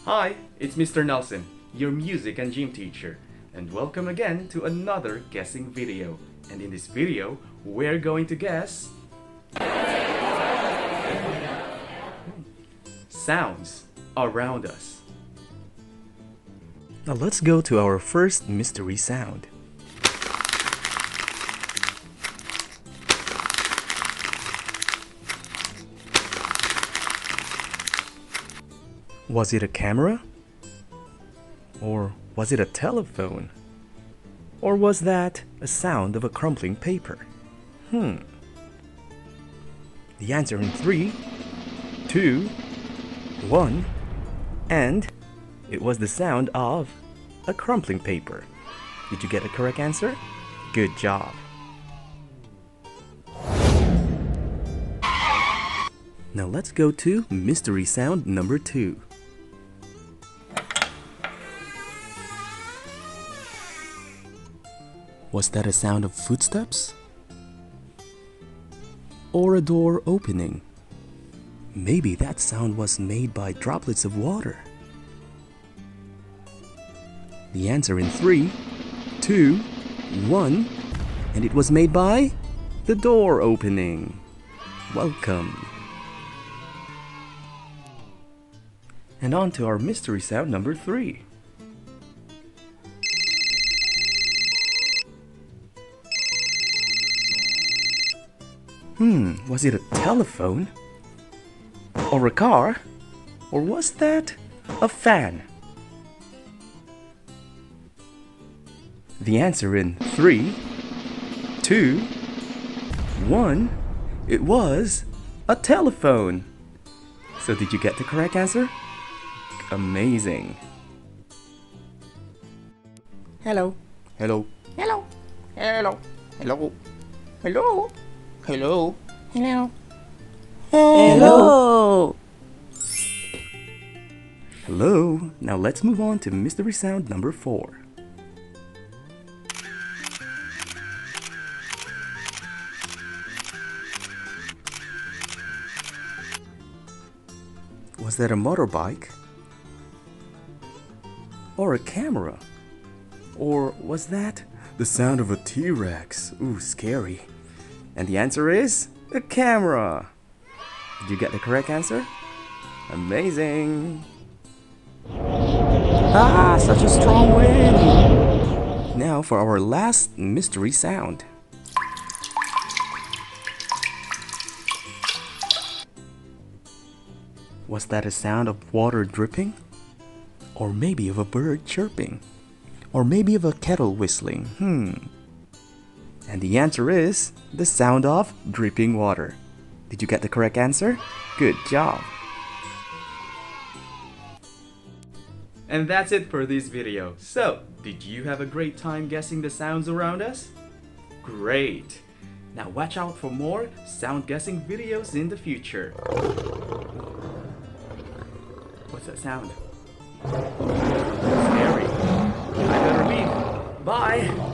Hi, it's Mr. Nelson, your music and gym teacher, and welcome again to another guessing video. And in this video, we're going to guess sounds around us. Now let's go to our first mystery sound. Was it a camera? Or was it a telephone? Or was that a sound of a crumpling paper? The answer in 3, 2, 1, and it was the sound of a crumpling paper. Did you get the correct answer? Good job. Now let's go to mystery sound number 2. Was that a sound of footsteps? Or a door opening? Maybe that sound was made by droplets of water. The answer in 3, 2, 1, and it was made by the door opening. Welcome. And on to our mystery sound number 3. Was it a telephone? Or a car? Or was that a fan? The answer in 3, 2, 1, it was a telephone. So did you get the correct answer? Amazing. Hello. Hello. Hello. Hello. Hello. Hello. Hello. Hello. Hello. Hello. Now let's move on to mystery sound number 4. Was that a motorbike? Or a camera? Or was that the sound of a T-Rex? Ooh, scary. And the answer is a camera. Did you get the correct answer? Amazing. Ah, such a strong wind. Now for our last mystery sound. Was that a sound of water dripping? Or maybe of a bird chirping? Or maybe of a kettle whistling? And the answer is the sound of dripping water. Did you get the correct answer? Good job. And that's it for this video. So, did you have a great time guessing the sounds around us? Great! Now watch out for more sound guessing videos in the future. What's that sound? Scary. I better leave. Bye!